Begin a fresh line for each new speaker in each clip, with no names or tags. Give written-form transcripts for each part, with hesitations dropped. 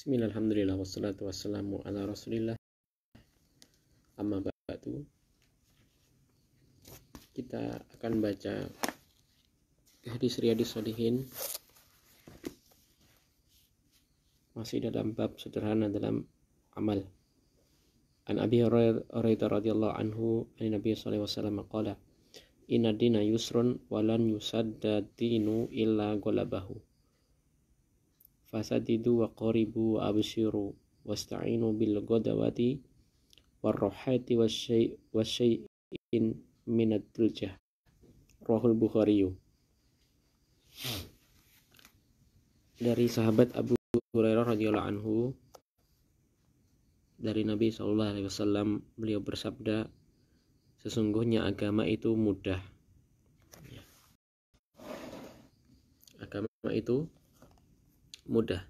Bismillah, alhamdulillah, wassalatu wassalamu ala rasulillah. Amma ba'du. Kita akan baca hadis Riyadhus Shalihin, masih dalam bab sederhana dalam amal. An Abi Hurairah radhiyallahu anhu, an Nabi sallallahu alaihi wasallam qala, inna dina yusrun walan yusadda dinu illa ghalabahu. Fasadidu wa qaribu wa abshiru wasta'inu bil ghadawati warrohati wasyai'in minad duljah. Rahul Bukhari. Dari sahabat Abu Hurairah radhiyallahu anhu, dari Nabi sallallahu alaihi wasallam, beliau bersabda, sesungguhnya agama itu mudah. Agama itu mudah.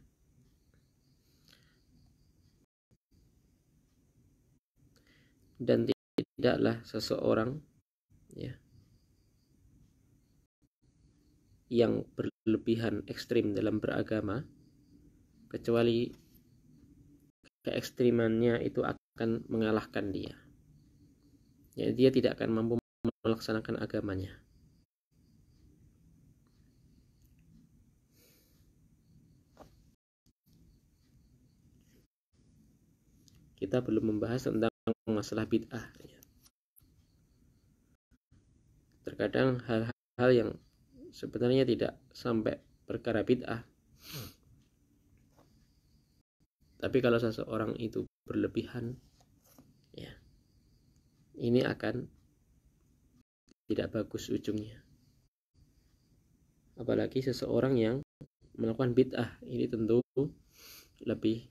Dan tidaklah seseorang yang berlebihan ekstrim dalam beragama, kecuali keekstrimannya itu akan mengalahkan dia. Ya, dia tidak akan mampu melaksanakan agamanya. Kita belum membahas tentang masalah bid'ah. Terkadang hal-hal yang sebenarnya tidak sampai perkara bid'ah, tapi kalau seseorang itu berlebihan, ya, ini akan tidak bagus ujungnya. Apalagi seseorang yang melakukan bid'ah, ini tentu lebih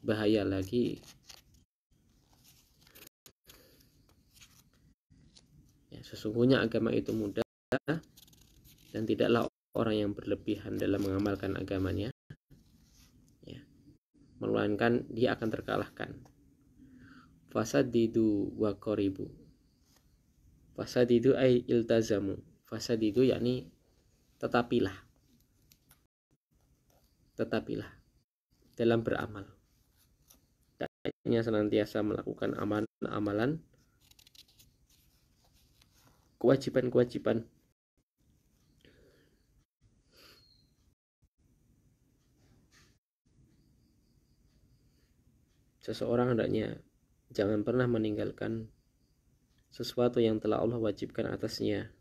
bahaya lagi. Ya, sesungguhnya agama itu mudah, dan tidaklah orang yang berlebihan dalam mengamalkan agamanya, ya, melainkan dia akan terkalahkan. Fasadidu wa qaribu. Fasadidu ay iltazamu. Fasadidu yakni tetapilah dalam beramal. Tidaknya senantiasa melakukan amalan-amalan, kewajiban-kewajiban. Seseorang hendaknya jangan pernah meninggalkan sesuatu yang telah Allah wajibkan atasnya,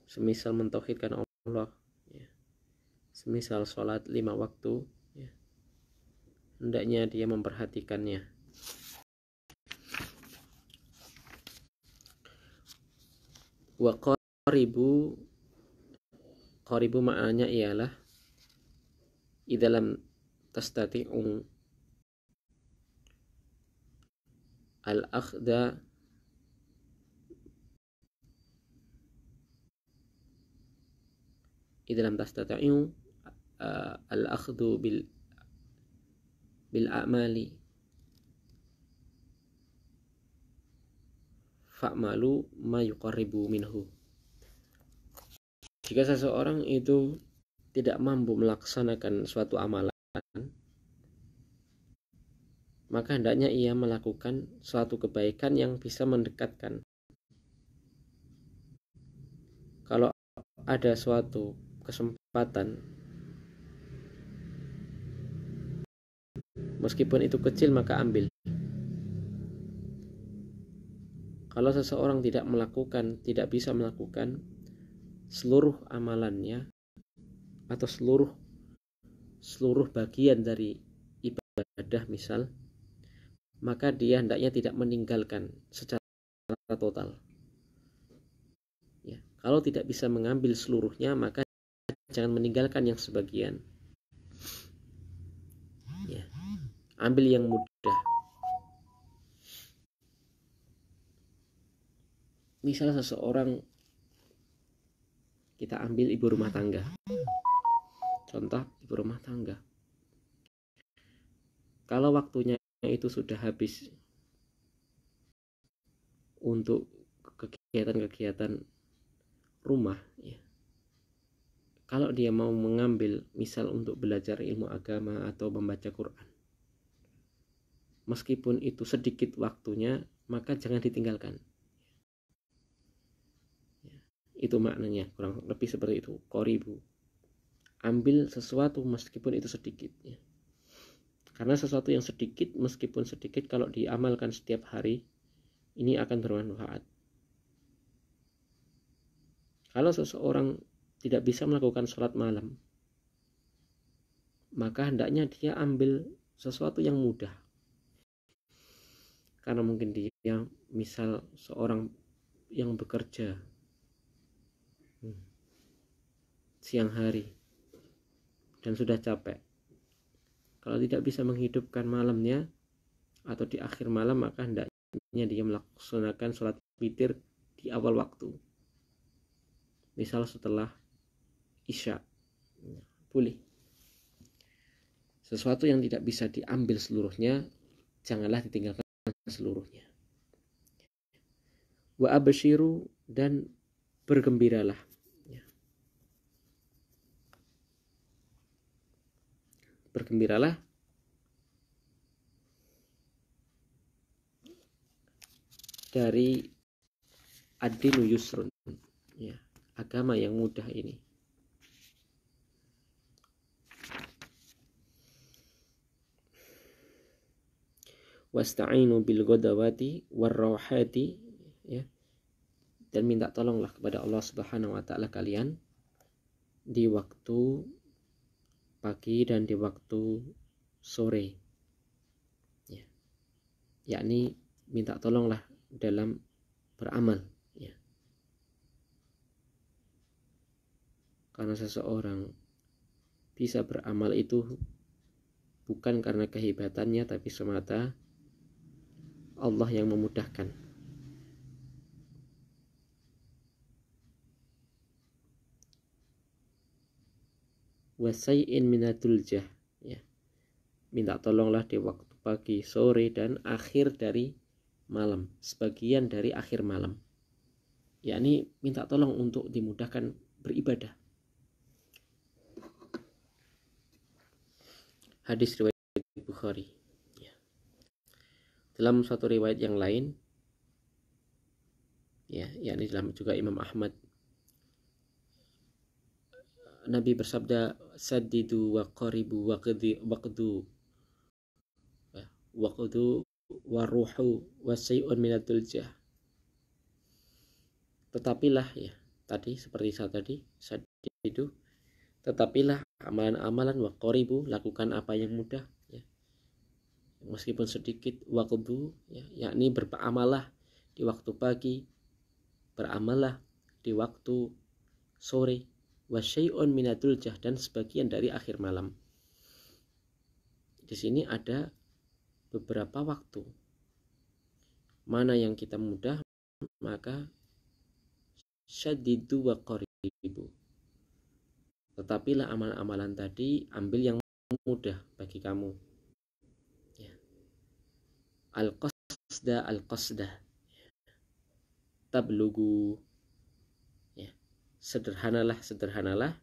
semisal mentauhidkan Allah, ya, semisal sholat 5 waktu, ya, hendaknya dia memperhatikannya. Wa qaribu maknanya ialah idalam tastati'u al-akhda idalam tastati'u al-akhdu bil a'mali fa'malu ma yuqarribu minhu. Jika seseorang itu tidak mampu melaksanakan suatu amalan, maka hendaknya ia melakukan suatu kebaikan yang bisa mendekatkan. Kalau ada suatu kesempatan, meskipun itu kecil, maka ambil. Kalau seseorang tidak bisa melakukan seluruh amalannya atau seluruh bagian dari ibadah misal, maka dia hendaknya tidak meninggalkan secara total. Ya, kalau tidak bisa mengambil seluruhnya, maka jangan meninggalkan yang sebagian. Ya, ambil yang mudah. Misal seseorang, kita ambil ibu rumah tangga. Contoh ibu rumah tangga. Kalau waktunya itu sudah habis untuk kegiatan-kegiatan rumah, ya, kalau dia mau mengambil misal untuk belajar ilmu agama atau membaca Quran, meskipun itu sedikit waktunya, maka jangan ditinggalkan. Itu maknanya, kurang lebih seperti itu. Qoribu, ambil sesuatu meskipun itu sedikit, ya. Karena sesuatu yang sedikit, meskipun sedikit, kalau diamalkan setiap hari, ini akan bermanfaat. Kalau seseorang tidak bisa melakukan sholat malam, maka hendaknya dia ambil sesuatu yang mudah. Karena mungkin dia misal seorang yang bekerja siang hari dan sudah capek, kalau tidak bisa menghidupkan malamnya atau di akhir malam, maka hendaknya dia melaksanakan sholat witir di awal waktu, misal setelah isya. Boleh. Sesuatu yang tidak bisa diambil seluruhnya, janganlah ditinggalkan seluruhnya. Wa abshiru, dan bergembiralah. Bergembiralah dari ad-dinu yusrun, ya, agama yang mudah ini. Wasta'inu bil ghadawati warrawhati, ya, dan minta tolonglah kepada Allah Subhanahu wa taala kalian di waktu pagi dan di waktu sore, ya, yakni minta tolonglah dalam beramal, ya. Karena seseorang bisa beramal itu bukan karena kehebatannya, tapi semata Allah yang memudahkan. Wasai'in minatul jah, ya, minta tolonglah di waktu pagi, sore, dan akhir dari malam, sebagian dari akhir malam, yakni minta tolong untuk dimudahkan beribadah. Hadis riwayat Bukhari, ya. Dalam suatu riwayat yang lain, ya, yakni dalam juga Imam Ahmad, Nabi bersabda, saddidu wa qaribu waqdu waruhu wasai'un minatul jah. Tetapilah, ya, tadi seperti saat tadi, saddidu, tetapilah amalan-amalan, wa qaribu, lakukan apa yang mudah, ya, meskipun sedikit, waqdu, ya, yakni beramallah di waktu pagi, beramallah di waktu sore, wasyai'un minatul jah, dan sebagian dari akhir malam. Di sini ada beberapa waktu. Mana yang kita mudah, maka syaddidu wa qaribu. Tetapilah amalan-amalan tadi, ambil yang mudah bagi kamu, ya. Al-qasda tablugu, ya, sederhanalah,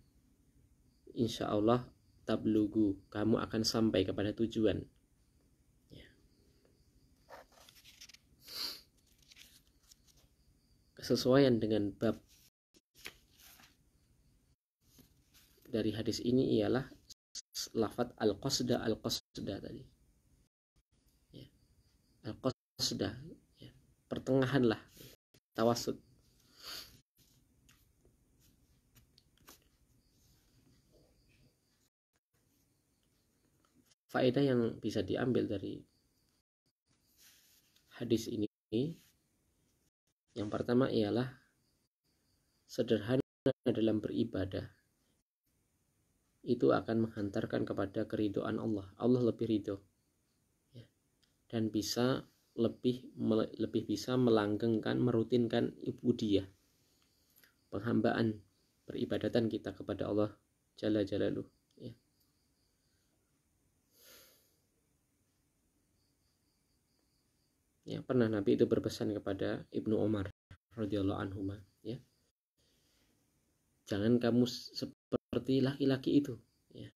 insya Allah tablugu, kamu akan sampai kepada tujuan, ya. Kesesuaian dengan bab dari hadis ini ialah lafadz al-qasda tadi, ya. Al-qasda, ya, pertengahan lah, tawasud. Faedah yang bisa diambil dari hadis ini, yang pertama ialah sederhana dalam beribadah itu akan menghantarkan kepada keridhaan Allah. Allah lebih ridho, ya, dan bisa lebih bisa melanggengkan, merutinkan ubudiyah, penghambaan, peribadatan kita kepada Allah Jalla Jalaluh, ya. Ya, pernah Nabi itu berpesan kepada Ibnu Umar radhiyallahu anhu, ya, jangan kamu seperti seperti laki-laki itu ya.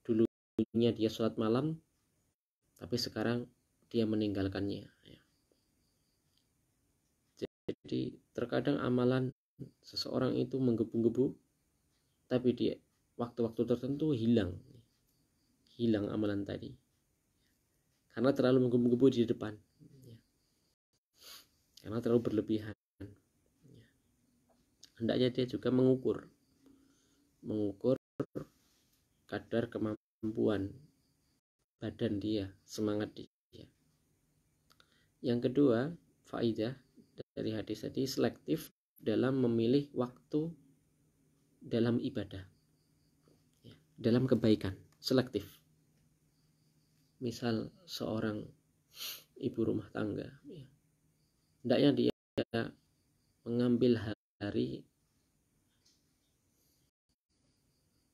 Dulunya dia sholat malam, tapi sekarang dia meninggalkannya ya. Jadi terkadang amalan seseorang itu menggebu-gebu, tapi di waktu-waktu tertentu hilang amalan tadi karena terlalu menggebu-gebu di depan ya. Karena terlalu berlebihan ya. Hendaknya dia juga mengukur kadar kemampuan badan dia, semangat dia. Yang kedua, faidah dari hadis tadi, selektif dalam memilih waktu dalam ibadah ya, dalam kebaikan, selektif. Misal seorang ibu rumah tangga ya, hendaknya dia mengambil hari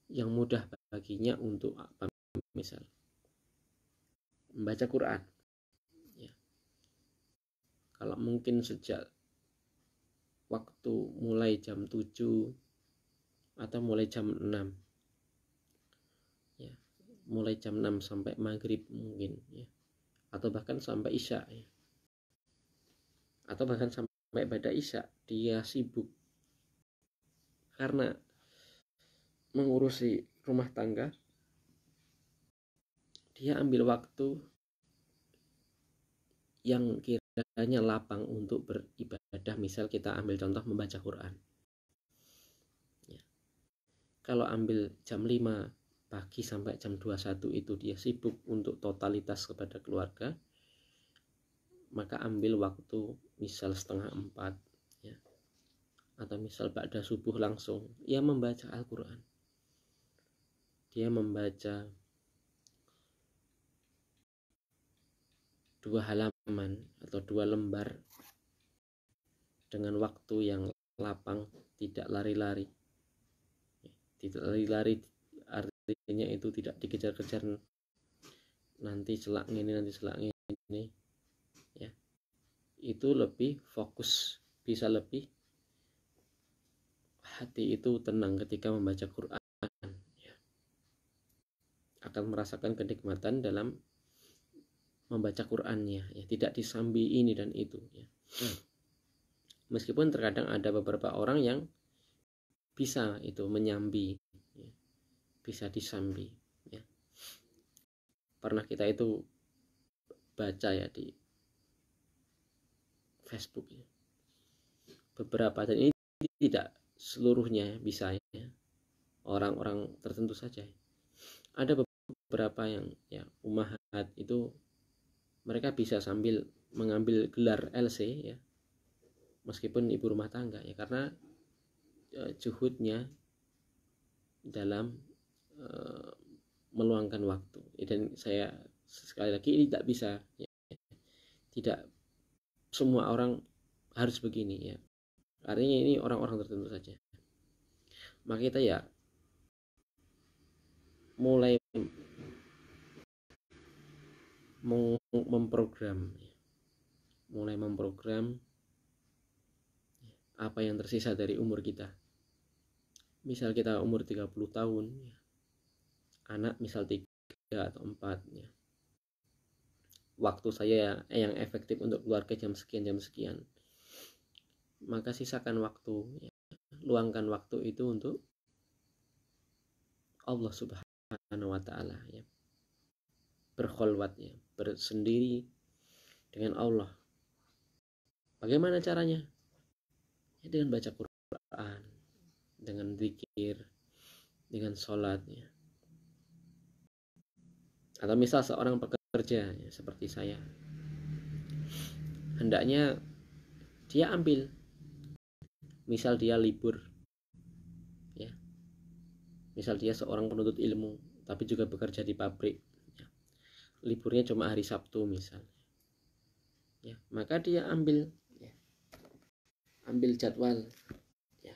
yang mudah baginya untuk apa, misal membaca Quran ya. Kalau mungkin sejak waktu mulai jam 7 atau mulai jam 6 ya, mulai jam 6 sampai maghrib mungkin ya, atau bahkan sampai isya ya, atau bahkan sampai pada isya dia sibuk karena mengurusi rumah tangga, dia ambil waktu yang kiranya lapang untuk beribadah. Misal kita ambil contoh membaca Quran ya. Kalau ambil jam 5 pagi sampai jam 21 itu dia sibuk untuk totalitas kepada keluarga, maka ambil waktu misal setengah 4 ya, atau misal ba'da subuh langsung ia membaca Al-Quran. Dia membaca 2 halaman atau 2 lembar dengan waktu yang lapang, tidak lari-lari. Tidak lari-lari artinya itu tidak dikejar-kejar, nanti celak ini ya. Itu lebih fokus, bisa lebih hati itu tenang ketika membaca Quran ya. Akan merasakan kenikmatan dalam membaca Qurannya ya, tidak disambi ini dan itu ya. Meskipun terkadang ada beberapa orang yang bisa itu menyambi ya, bisa disambi ya. Pernah kita itu baca ya di Facebook ya, beberapa, dan ini tidak seluruhnya bisa ya, orang-orang tertentu saja. Ada beberapa yang ya ummahat itu mereka bisa sambil mengambil gelar LC ya, meskipun ibu rumah tangga ya, karena juhudnya dalam meluangkan waktu. Dan saya sekali lagi ini tidak bisa ya, tidak semua orang harus begini ya, artinya ini orang-orang tertentu saja. Maka kita ya mulai memprogram apa yang tersisa dari umur kita. Misal kita umur 30 tahun ya, anak misal 3 atau 4 ya, waktu saya yang efektif untuk keluarga jam sekian, maka sisakan waktu ya, luangkan waktu itu untuk Allah Subhanahu wa Ta'ala ya, berkholwat ya, bersendiri dengan Allah. Bagaimana caranya? Ya, dengan baca Quran, dengan zikir, dengan sholat ya. Atau misal seorang pekerja ya, seperti saya, hendaknya dia ambil, misal dia libur ya, misal dia seorang penuntut ilmu tapi juga bekerja di pabrik ya, liburnya cuma hari Sabtu misal ya, maka dia ambil jadwal ya,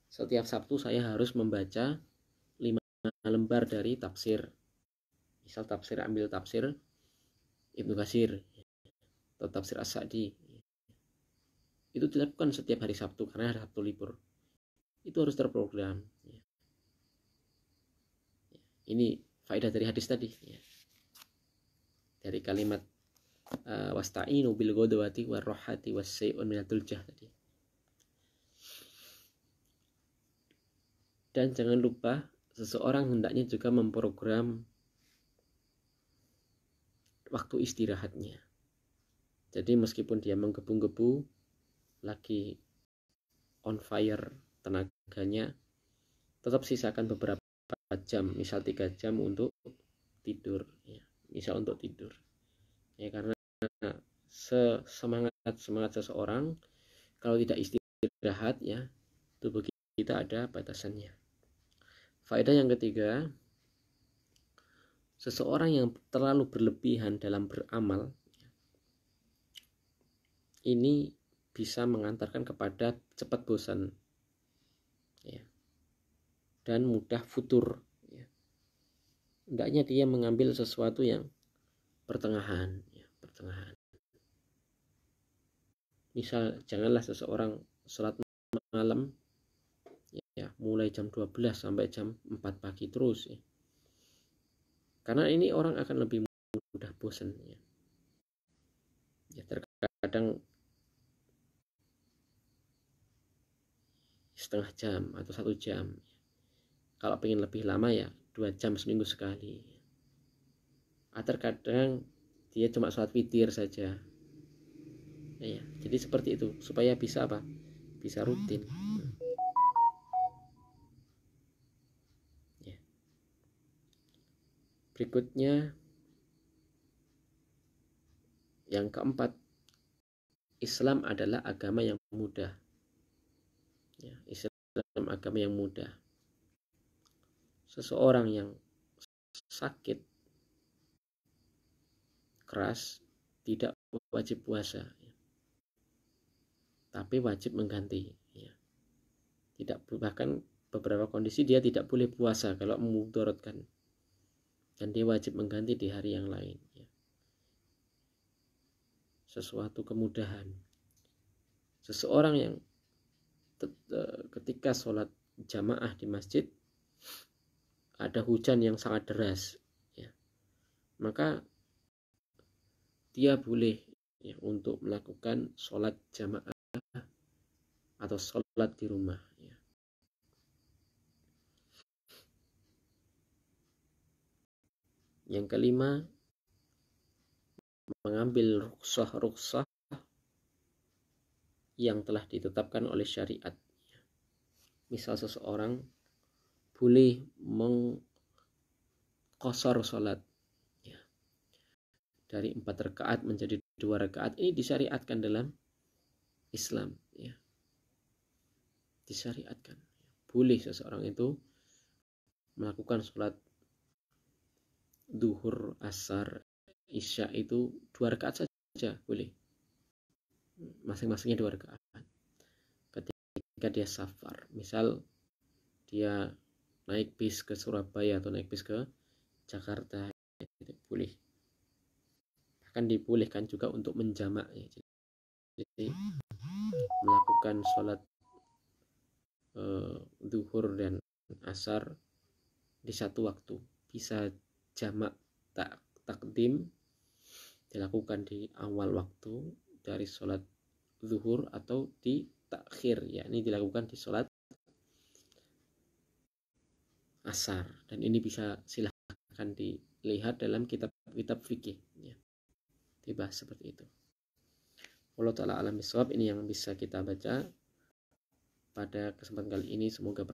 setiap Sabtu saya harus membaca 5 lembar dari tafsir, misal ambil tafsir Ibnu Katsir atau tafsir As-Sa'di. Itu dilakukan setiap hari Sabtu karena hari Sabtu libur. Itu harus terprogram ya. Ini faedah dari hadis tadi ya. Dari kalimat wasta'inu bil ghadwati warrohati wasyai'un minatul jah tadi. Dan jangan lupa seseorang hendaknya juga memprogram waktu istirahatnya. Jadi meskipun dia menggebu-gebu, lagi on fire tenaganya, tetap sisakan beberapa jam, misal 3 jam untuk tidur ya. Misal untuk tidur ya, karena semangat seseorang kalau tidak istirahat ya, tubuh kita ada batasannya. Faedah yang ketiga, seseorang yang terlalu berlebihan dalam beramal ini bisa mengantarkan kepada cepat bosan ya, dan mudah futur ya. Hendaknya dia mengambil sesuatu yang pertengahan ya, pertengahan. Misal janganlah seseorang sholat malam ya, mulai jam 12 sampai jam 4 pagi terus ya. Karena ini orang akan lebih mudah bosan ya. Ya, terkadang setengah jam atau 1 jam. Kalau pengen lebih lama ya 2 jam seminggu sekali. Atau terkadang dia cuma sholat witir saja. Ya, jadi seperti itu supaya bisa apa? Bisa rutin. Ya. Berikutnya yang keempat, Islam adalah agama yang mudah. Ya, Islam agama yang mudah. Seseorang yang sakit keras tidak wajib puasa ya, tapi wajib mengganti ya. Tidak, bahkan beberapa kondisi dia tidak boleh puasa kalau memudaratkan, dan dia wajib mengganti di hari yang lain ya. Sesuatu kemudahan. Seseorang yang ketika sholat jamaah di masjid ada hujan yang sangat deras ya, maka dia boleh ya untuk melakukan sholat jamaah atau sholat di rumah ya. Yang kelima, mengambil rukhsah yang telah ditetapkan oleh syariat. Misal seseorang boleh mengqashar sholat ya, dari 4 rakaat menjadi 2 rakaat. Ini disyariatkan dalam Islam ya. Disyariatkan. Boleh seseorang itu melakukan sholat duhur, asar, isya itu 2 rakaat saja boleh. Masing-masingnya 2 rakaat. Ketika dia safar, misal dia naik bis ke Surabaya atau naik bis ke Jakarta, itu boleh. Bahkan dibolehkan juga untuk menjamak ya. Jadi melakukan sholat duhur dan asar di satu waktu. Bisa jamak takdim dilakukan di awal waktu dari sholat zuhur atau di takhir, yakni dilakukan di sholat asar. Dan ini bisa silahkan dilihat dalam kitab-kitab fikih ya. Dibahas seperti itu. Wallahu ta'ala alam bisawab. Ini yang bisa kita baca pada kesempatan kali ini. Semoga